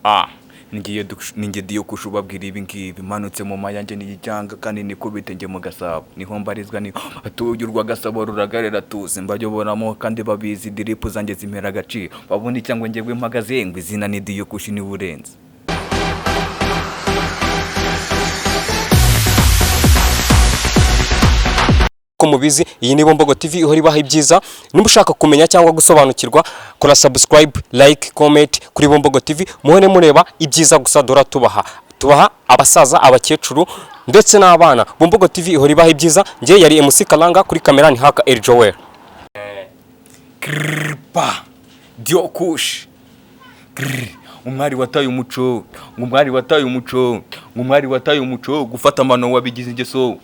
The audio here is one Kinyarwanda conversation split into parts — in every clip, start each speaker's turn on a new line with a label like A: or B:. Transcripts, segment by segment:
A: Ah, ningiye diyo kushubabwira ibi ngibi manutse mu mayanjye n'igicanga kandi niko bitenge mu Gasabo niho mbarizwa ni atujurwa Gasabo ruragarera tuzi mbayoboramo kandi babizi diripu zanjye zimpera agaciro babona cyangwa njyewe mpagaze ngo izina ni diyo kushi ni burenze.
B: Mubizi iyi ni Bombogo TV ihora ibaha ibyiza. Nimba ushaka kumenya cyangwa gusobanukirwa kora subscribe, like, comment kuri Bombogo TV muhone mureba ibyiza gusa dora tubaha abasaza, abakecuru ndetse n'abana. Bombogo TV ihora ibaha ibyiza. Ngiye yari MC Kalanga kuri kamera ni Haka El Joel.
A: Krpa Dio Kush umwari wataye umuco umwari wataye umuco umwari wataye umuco gufata amano wabigize ingeso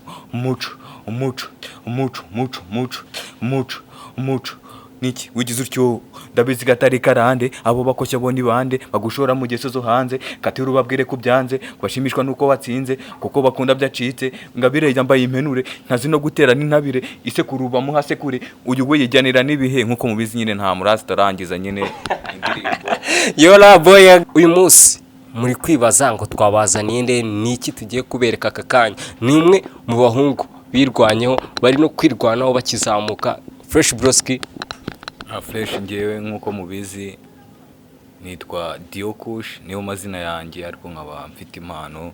A: umuco niki wigize utyo ndabizi gatari karande abo bakoshya boni bande bagushora mu geso zo hanze katero babwire ko byanze bashimishwa nuko watsinze kuko bakunda byacitse ngabire yambaye impenure ntazi no gutera n'intabire ise kuruba mu hase kure uyu we yijyanira nibihe nkuko mubizi nyine nta murasi tarangiza nyine indirimbo
B: Yola boy uyu munsi muri kwibaza ngo twabazaniye nde niki tugiye kubereka aka kanya. Ni umwe mu bahungu birwanyeho bari no kwirwanaho bakizamuka Fresh Broski.
A: Fresh ngewe nkuko mubizi nitwa Dio Kush niyo mazina yanjye ariko nkaba mfite impano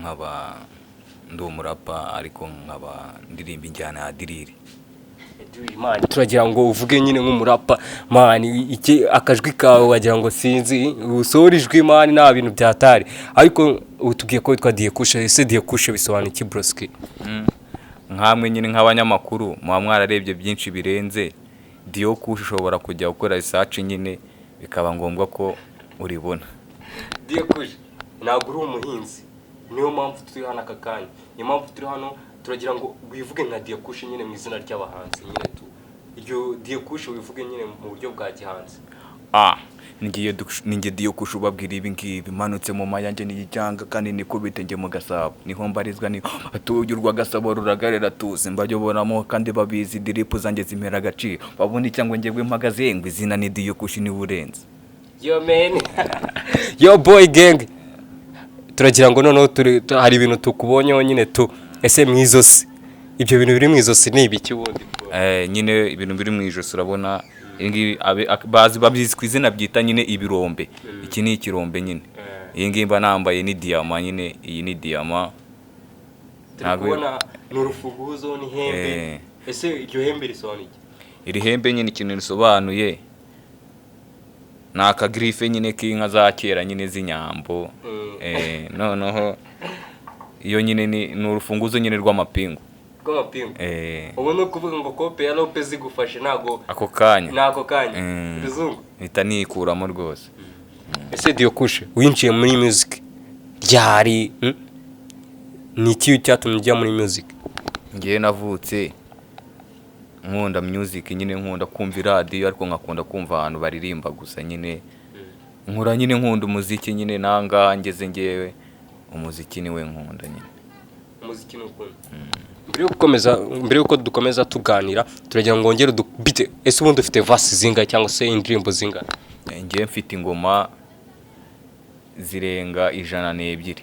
A: nkaba ndi umurapa ariko nkaba ndirimba injyana ya drill.
B: Man turagira ngo uvuge nyine nk'umurapa man iki akajwi kawe wagira ngo sinzi usorijwe man nta bintu byatari ariko utubwiye ko witwa Dio Kush. Ese Dio Kush bisobanura iki Broski?
A: Nkamwe nyine nk'abanyamakuru muba mwararebye byinshi birenze Dio Kush ushobora kujya gukora research nyine bikaba ngombwa ko uribona.
B: Dio Kush ntabwo uri umuhinzi niyo mpamvu turi hano aka kanya. Niyo mpamvu turi hano turagira ngo wivuge nka Dio Kush nyine mu izina ry'abahanzi nyine tu iryo Dio Kush wivuge nyine mu buryo bwa gihanzi.
A: Ningiye Dio Kush ubabwira ibi ngibi manutse mu mayanjye n'igicanga kandi niko bitenge mu Gasabo niho mbarizwa ni atujurwa Gasabo ruragarera tuzi mbayoboramo kandi babizi diripu zanjye zimpera agaciro babona cyangwa njyewe mpagaze ngo izina ni Dio Kush ni burenze.
B: Yo man yo boy gang turagira ngo noneho hari ibintu tukubonyeho nyine tu ese mwizosi ibyo bintu biri mwizosi ni ibiki ubundi?
A: Nyine ibintu biri mwijosi urabona ingi bazi babizi kwizina byita nyine ibirombe. Iki ni ikirombe nyine. Iyi ngi mba nambaye ni diamant nyine iyi ni diamant.
B: Turabona n'urufuguzo ni hembe. Ese iryo hembe risobanura iki?
A: Iri hembe nyine ikintu risobanuye naka grife nyine k'inka za kera nyine z'inyambo. Noneho iyo nyine ni urufunguzo nyine rw'amapingu. Ubu no kuvuga ngo kope ya Lopez igufashe nago ako kanya
B: nako kanya bizungu
A: bita nikuramo rwose.
B: Ese Dio Kush winjiye muri music ryari ni iki cyatumye ujya muri music?
A: Ngiye navutse nkunda music nyine nkunda kumva radio ariko nkakunda kumva abantu baririmba gusa nyine nkura nyine nkunda umuziki nyine nanga ngeze ngewe umuziki niwe nkunda nyine
B: umuziki n'ukunda. Mbere yuko dukomeza tuganira turagira ngo ngere dubite ese ubundi ufite verse zinga cyangwa se indirimbo zinga?
A: Ngiye mfite ingoma zirenga 102.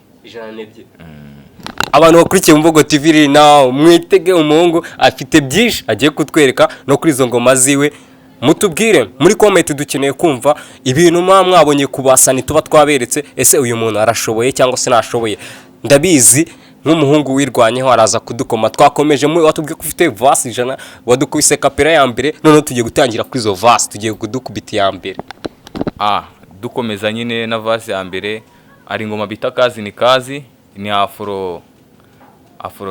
B: Abantu bakurikiye Bombogo TV now mwitege umuhungu afite byinshi agiye kutwereka no kuri izo ngoma ziwe. Mutubwire muri comment dukeneye kumva ibintu mwabonye kubasani tuba twaberetse ese uyu muntu arashoboye cyangwa se nashoboye. Ndabizi nk'umuhungu wirwanyeho araza kudukoma twakomeje muri watubwiye ko ufite verse 100 wadukubise kapera ya mbere none tugiye gutangira kuri izo verse tugiye kudukubita ya mbere.
A: Dukomeza nyine na verse ya mbere ari ngoma bita kazi ni kazi ni afro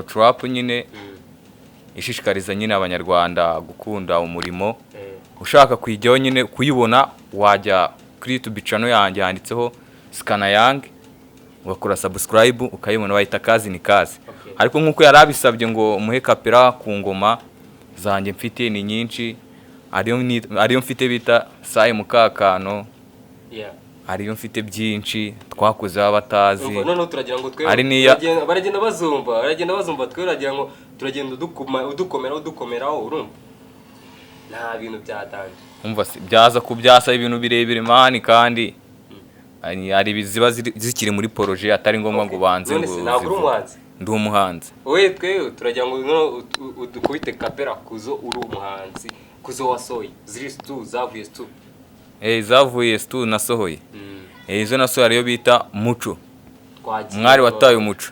A: trap nyine ishishikariza nyine abanyarwanda gukunda umurimo. Ushaka kwijyaho nyine kuyibona wajya kuri YouTube channel yanjye handitseho Skana Young wakora subscribe ukayibona bayita kazi ni kazi. Ariko nkuko yarabisabye ngo muhe kapera ku ngoma zanjye mfite ni nyinshi ariyo mfite bita Saye Mukakano. Ariyo mfite byinshi twakoze abatazi.
B: None turagira ngo twe baragenda bazumva twe uragira ngo turagenda udukomeraho urumva nta bintu byatanje.
A: Umva byaza kubyasa ibintu birebire mani kandi hari ziba zikiri muri projet atari ngombwa ngo ubanze
B: none se ntabwo uri umuhanzi
A: ndi umuhanzi
B: wowe twe turagira ngo udukubite kapera kuzo uri umuhanzi kuzo wasohoye ziri stu zavuye stu
A: zavuye stu nasohoye izo nasohoye ariyo bita muco umwari wataye umuco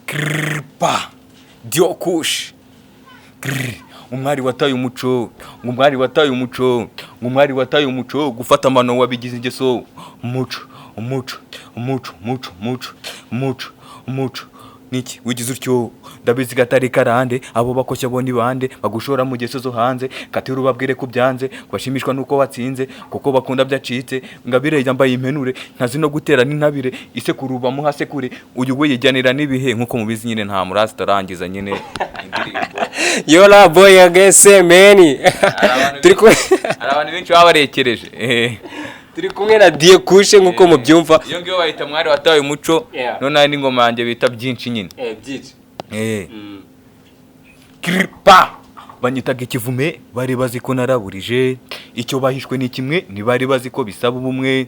A: kripa diokush umwari wataye umuco umwari wataye umuco umwari wataye umuco gufata amano wabigize ingeso umuco umuco umuco umuco umuco umuco umuco niki wigize utyo ndabizi gatari karande abo bakoshya boni bande bagushora mu geso zo hanze katira ubabwire ko byanze kwashimishwa nuko watsinze kuko bakunda byacitse ngabire yambaye impenure ntazi no gutera n'intabire isekuruba mu hasekure uyu we yijyanira nibihe nkuko mubizi nyine nta murasi tarangiza nyine indirimbo
B: yola boy agese meni
A: abantu benshi babarekereje
B: turi kumwe na Diokush nkuko mubyumva
A: iyo ngiyo bahita mwari wataye umuco none ni ngoma yanjye bita byinshi nyine
B: byinshi
A: kripa banyitaga ikivume bari bazi ko naraburije icyo bahishwe ni kimwe ntibari bazi ko bisaba ubumwe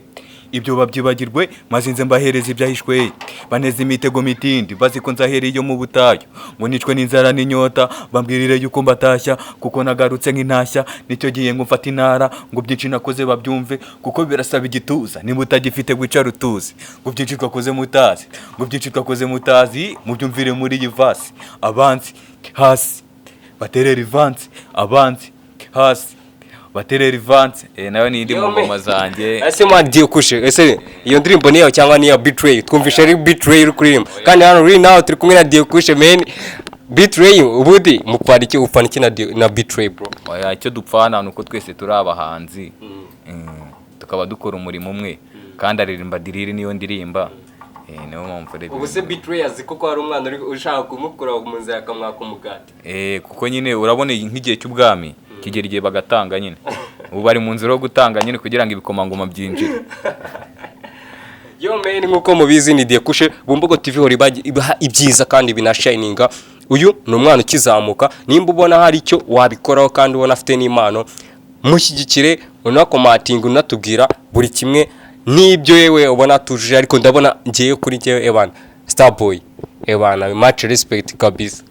A: ibyo babyibagirwe maze nze mbahereza ibyahishwe baneze imitego mitindi bazi ko nzahereye iyo mu butayu ngo nicwe n'inzara n'inyota bambwirire yuko mbatashya kuko nagarutse nk'intashya nicyo gihe ngo mfata intara ngo byinshi nakoze babyumve kuko birasaba igituza niba utagifite wicara utuzi ngo byinshi twakoze mutazi ngo byinshi twakoze mutazi mubyumvire muri iyi vasi abanzi hasi baterera ivansi abanzi hasi baterera ivansi nayo ni indi mu ngoma zanjye
B: ese man Diokush ese iyo ndirimbo niyo cyangwa niyo Betray twumvisha ari Betray uri kuririmba kandi hano right now turi kumwe na Diokush man Betray ubudi mupfana iki ufana iki na Betray bro
A: oya icyo dupfana nuko twese turi abahanzi tukaba dukora umurimo umwe kandi aririmba diriri niyo ndirimba niyo mpamvu rero
B: ubu se Betray azi ko hari umwana uri ushaka kumukura mu nzira akamwaka umugati
A: kuko nyine urabona nk'igihe cy'ubwami kigera igihe bagatanga nyine ubu bari mu nzira yo gutanga nyine kugira ngo ibikomangoma byinjire
B: yo man nkuko mubizi ni Diokush Bumbogo TV hori ibaha ibyiza kandi binashininga uyu ni umwana ukizamuka nimba ubona hari icyo wabikoraho kandi ubona afite n'impano mushyigikire unakomatinga unatubwira buri kimwe n'ibyo yewe ubona tujuje ariko ndabona ngiye kuri ngewe ebana Starboy ebana much respect kabisa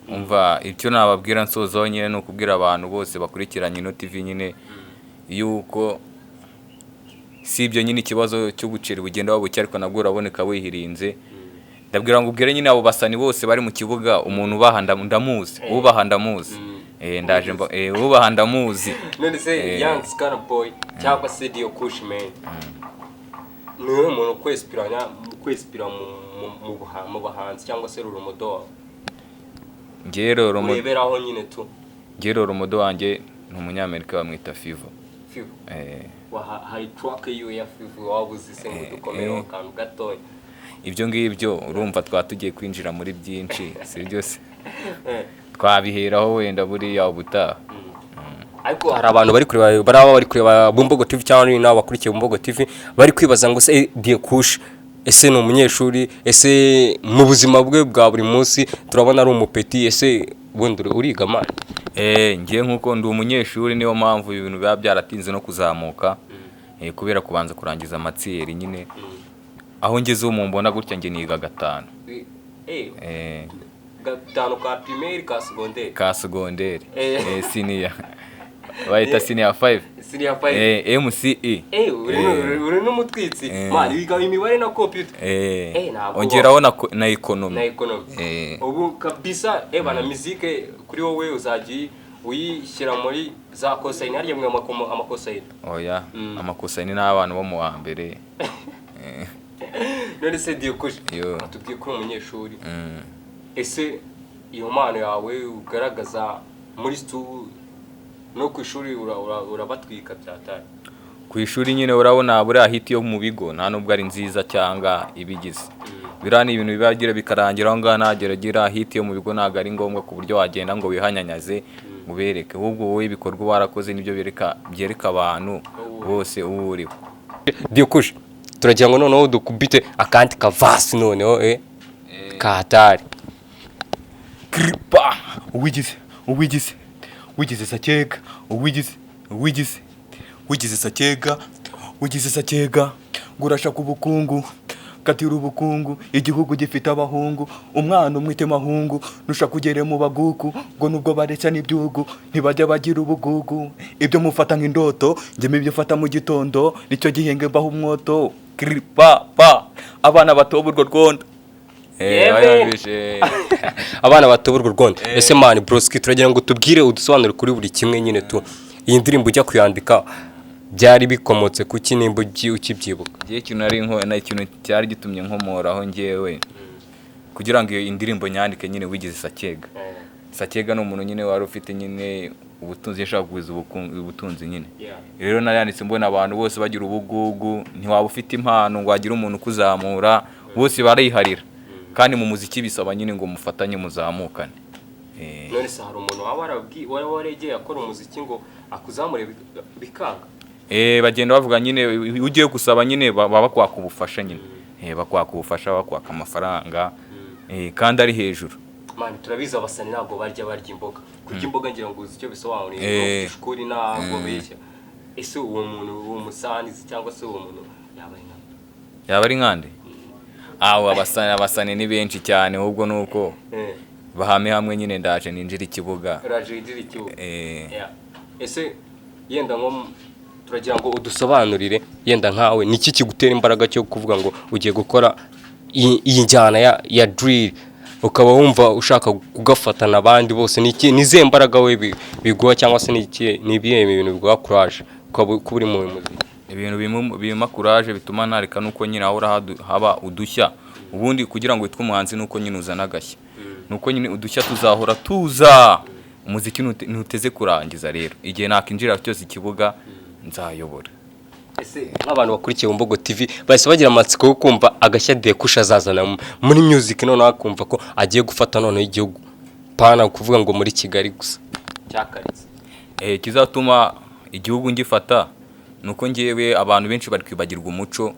A: umva icyo nababwira nsozo nyine no kubwira abantu bose bakurikiranye no TV nyine yuko si ibyo nyine ikibazo cyo gucira bugenda wabuke ariko nabwo uraboneka wihirinze ndabwira ngo ubwire nyine abo basani bose bari mu kibuga umuntu ubahanda ndamuzi ubahanda muzi ndaje ubahanda muzi
B: none se young Starboy cyangwa se Diokush man niwe muntu kwespira mu bahanzi cyangwa se Rurumodo
A: ngero
B: ureberaho nyine tu
A: ngero Rurumodo wanjye ni umunyamerika bamwita Fivo
B: hari track ya Fivo wabuze se ngo dukomere akantu gatoya
A: ibyo ngibyo urumva twatugiye kwinjira muri byinshi si byose twabiheraho wenda buriya ubutaha
B: ariko hari abantu bari kureba Bumbogo TV cyangwa nawe bakurikiye Bumbogo TV bari kwibaza ngo se Diokush ese ni umunyeshuri ese mu buzima bwe bwa buri munsi turabona ari umupeti ese bundi uriga man
A: ngiye nkuko ndi umunyeshuri niyo mpamvu ibintu biba byaratinze no kuzamuka kubera kubanza kurangiza amatsiyeri nyine aho ngeze mu mbona gutya nge niga gatanu
B: gatanu ka primaire
A: ka secondaire senior bayita senior 5 MCE
B: uri n'umutwitsi mari wiga imibare na computer
A: ongeraho na economy
B: ubu kabisa bana musique kuri wowe uzagiye uyishyira muri za cosaine hariya mwe amakosaine
A: oya amakosaine n'abantu bo mu wa mbere
B: none se Diokush tubwiye ko umunyeshuri ese iyo mpano yawe ugaragaza muri stu no ku ishuri urabatwika byatari
A: ku ishuri nyine urabona buriya hiti yo mu bigo nta nubwo ari nziza cyangwa ibigize biriya ni ibintu bibagira bikarangira aho ngaho nageragira hiti yo mu bigo ntabwo ari ngombwa ku buryo wagenda ngo wihanyanyaze ubereke ahubwo wowe ibikorwa warakoze nibyo byereka abantu bose uwo uriho
B: Diokush turagira ngo noneho dukubite akandi kavasi noneho kahatari
A: kripa uwigize sakega uwigize sakega
C: ugize Sacyega ngo urashaka ubukungu katira ubukungu igihugu gifite abahungu umwana umwite mahungu nushaka ugere mu bagugu ngo nubwo bareshya n'ibyugu ntibajya bagira ubugugu ibyo mufata nk'indoto njye ibyo fata mu gitondo nicyo gihenge baho umwoto pa abana batoburwa rwonda
B: abana batoburwa rwonda. Ese mani broski turagira ngo tubwire udusobanure kuri buri kimwe nyine tu iyi ndirimbo ujya kuyandika byari bikomotse kuki nimba ukibyibuka?
A: Igihe kintu ari na ikintu cyari gitumye nkomoraho njyewe kugira ngo iyo indirimbo nyandike nyine wigize Sacyega. Sacyega ni umuntu nyine wari ufite nyine ubutunzi yashaka kugwiza ubutunzi nyine. Rero naranditse mbona abantu bose bagira ubugugu ntiwaba ufite impano ngo agire umuntu kuzamura bose bariharira kandi mu muziki bisaba nyine ngo mufatanye muzamukane.
B: None se hari umuntu waba waregeye akora umuziki ngo akuzamure bikanga?
A: Bagenda bavuga nyine ugiye gusaba nyine baba kwaka ubufasha nyine. Bakwaka ubufasha bakwaka amafaranga kandi ari hejuru.
B: Mani turabiza abasani ntabwo barya imboga. Kurya imboga ngira ngo uzi icyo bisobanura ishukuri ntabwo beshya. Ese uwo muntu uwo musani cyangwa se uwo muntu
A: yaba ari nkande? Abasani ni benshi cyane ahubwo nuko bahame hamwe nyine ndaje ninjira ikibuga.
B: Ese yenda nko turagira ngo udusobanurire yenda nkawe niki kigutera imbaraga cyo kuvuga ngo ugiye gukora iyi njyana ya drill ukaba wumva ushaka kugafatana abandi bose nize mbaraga we biguha cyangwa se nibiye ibintu biguha courage kuburi mu muziki?
A: Ibintu bima courage bituma nareka nuko nyine ahora haba udushya ubundi kugira ngo witwe umuhanzi nuko nyine uzana agashya nuko nyine udushya tuzahora tuza umuziki ntuteze kurangiza. Rero igihe nakinjira cyose ikibuga nzayobora.
B: Ese nk'abantu bakurikiye Bumbogo TV bahise bagira amatsiko yo kumva agashya Dekusha azazana muri music none akumva ko agiye gufata none igihugu pana kuvuga ngo muri Kigali gusa cyakaritse.
A: Kizatuma igihugu ngifata nuko ngewe abantu benshi bari kwibagirwa umuco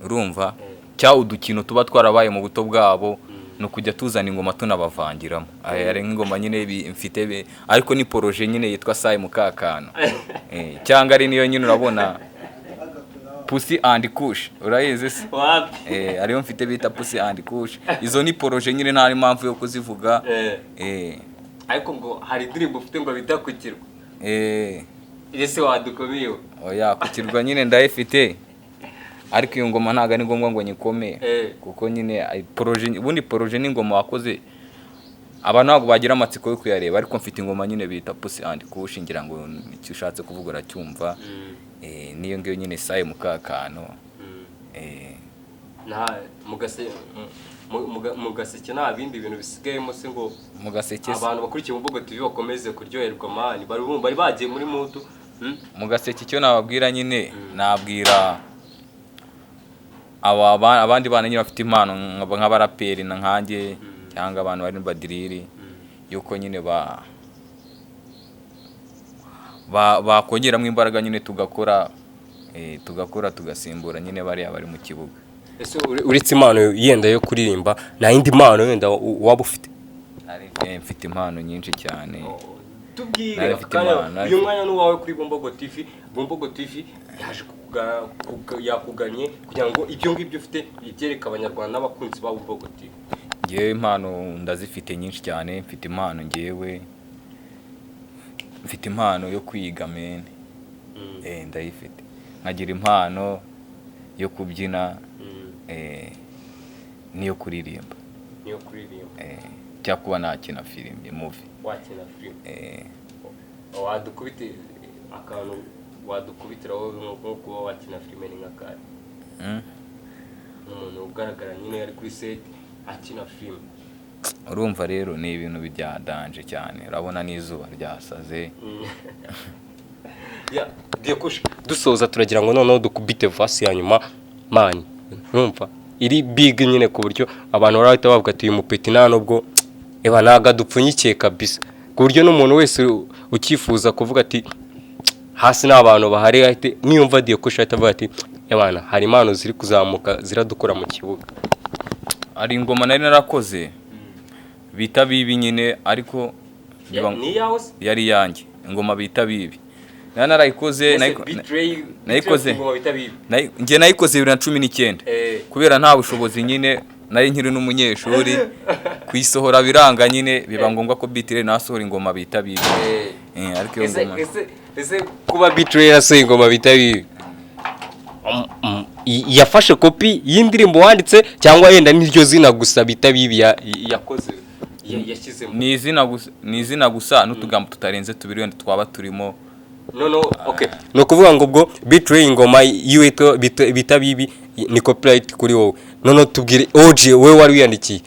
A: urumva cya udukino tuba twarabaye mu buto bwabo no kujya tuzana ingoma tunabavangiramo. Ari nk'ingoma nyine mfite ariko ni projet nyine yitwa Sai Mukakano. Cyangwa ari niyo nyine urabona Pussy and Kush urayizi se? Ariyo mfite bita Pussy and Kush. Izo ni projet nyine nta impamvu yo kuzivuga.
B: Ariko ngo hari indirimbo ufite ngo bita Kukirwa. Ese wadukomiye?
A: Oya Kukirwa nyine ndayifite. Ariko iyo ngoma ntaga ni ngombwa ngo nyikome kuko nyine projet ubundi projet ni ngoma wakoze abantu ntabwo bagira amatsiko yo kuyareba ariko mfite ingoma nyine bita Pussy and Kush ngira ngo icyo ushatse kuvuga uracyumva. Niyo ngiyo nyine Sai Mukakano.
B: Na mugaseke nta bindi bintu bisigayemo se ngo
A: mugaseke
B: abantu bakurikiye Bumbogo TV bakomeze kuryoherwa mani bari bagiye muri mutu.
A: Mugaseke icyo nababwira nyine nabwira abandi bana nyine bafite impano nk'abaraperi na nkanjye cyangwa abantu bari badiriri yuko nyine bakongeramo imbaraga nyine tugakora tugasimbura nyine bariya bari mu kibuga.
B: Ese uretse impano yenda yo kuririmba na indi mpano yenda waba ufite?
A: Mfite impano nyinshi cyane.
B: Tubwire uyu mwanya n'uwawe kuri Bumbogo TV. Bumbogo TV yaje yakuganye kugira ngo ibyo ngibyo ufite ibyereka abanyarwanda n'abakunzi ba Bumbogo TV.
A: Ngewe impano ndazifite nyinshi cyane. Mfite impano ngewe mfite impano yo kwiga mene. Ndayifite. Nkagira impano yo kubyina niyo kuririmba. Cyakuba nakina filime movie.
B: Wakina filime? Wadukubite akantu wadukubitira wowe nko kuba wakina filime ni nk'akari? Umuntu ugaragara nyine ari kuri set akina filime.
A: Urumva rero ni ibintu byadanje cyane urabona n'izuba ryasaze.
B: Dekusha dusoza turagira ngo noneho dukubite verse ya nyuma mani urumva iri big nyine ku buryo abantu barahita bavuga ati uyu mupeti nta nubwo naga dupfunyikiye kabisa ku buryo n'umuntu wese ukifuza kuvuga ati hasi n'abantu bahari ahite niyumva Dekusha ahita avuga ati hari impano ziri kuzamuka ziradukora mu kibuga.
A: Ari ingoma nari narakoze bita bibi nyine ariko
B: ni yawe
A: yari yanjye ingoma bita bibi narayikoze nayikoze njye nayikoze 2019 kubera nta bushobozi nyine nari nkiri n'umunyeshuri kwisohora biranga nyine biba ngombwa ko Beatrice nasohora ingoma bita bibi ariko iyo ngoma
B: ese kuba Beatrice yasohoye ingoma bita bibi yafashe kopi y'indirimbo wanditse cyangwa yenda n'iryo zina gusa bita bibi yakoze yashyizemo
A: ni izina gusa n'utugambo tutarenze tubiri wenda twaba turimo
B: okay no kuvuga ngo ubwo Beatrice ingoma yiwe bita bibi ni copyright kuri wowe tubwire OG wewe wari wiyandikiye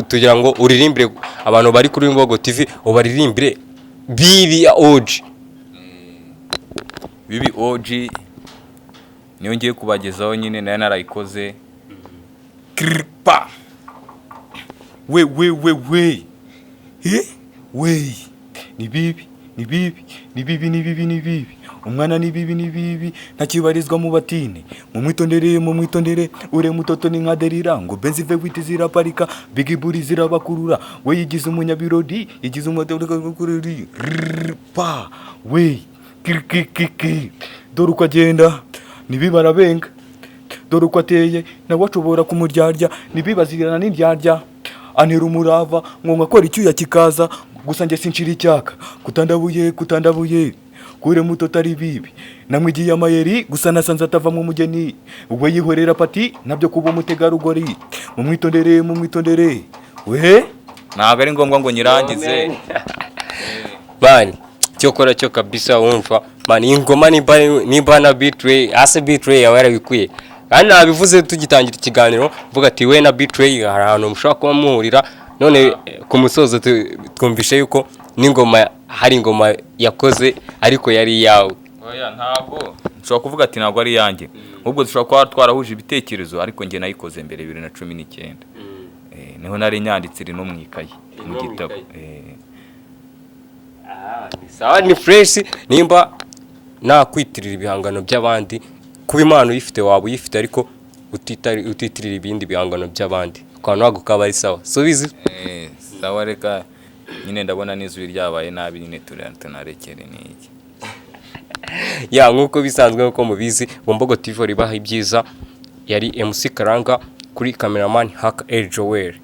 B: tugira ngo uririmbire abantu bari kuri Imbogo TV ubaririmbire bibi ya OG
A: bibi OG niyo ngiye kubagezaho nyine nayo narayikoze kripa we ni bibi umwana ni bibi ntakibarizwa mu batine mu mwitondere ure mutoto ni nkaderira ngo benzi vewiti ziraparika bigiburi zirabakurura we yigize umunyabirodi yigize umudakururi pa we kiki dore uko agenda nibibarabenga dore uko ateye nawe ashobora kumuryarya nibibazirana n'indyarya antera umurava ngo ngakora icyuya kikaza gusa njye sinshira icyaka kutandabuye kure muto tari bibi namwigiye amayeri gusa nasanze atava mu mugeni ubwo yihorera pati nabyo kuba umutegarugori mu mwitondere we ntabwo ari ngombwa ngo nyirangize
B: bani cyokora cyo kabisa wumva mani ingoma nimba na Beatrice ase Beatrice yawe yarabikuye kandi nabivuze tugitangira ikiganiro mvuga ati we na Beatrice hari ahantu mushaka kuba muhurira none ku musozo twumvishe yuko n'ingoma hari ingoma yakoze ariko yari yawe
A: oya ntabwo nshobora kuvuga ati ntabwo ari yanjye ahubwo dushobora kuba twarahuje ibitekerezo ariko njye nayikoze mbere 2019 niho nari nyanditse iri no mu ikayi mu gitabo
B: sawa ni fresh nimba nakwitirira ibihangano by'abandi kuba impano uyifite waba uyifite ariko utitirira ibindi bihangano by'abandi kwa ntabwo kaba ari sawa subizi
A: sawa reka nyine ndabona n'izuri ryabaye nabi nyine tunarekere n'iki
B: ya nkuko bisanzwe uko mubizi Imbogo TV ribaha ibyiza yari MC Karanga kuri cameraman Hack Joel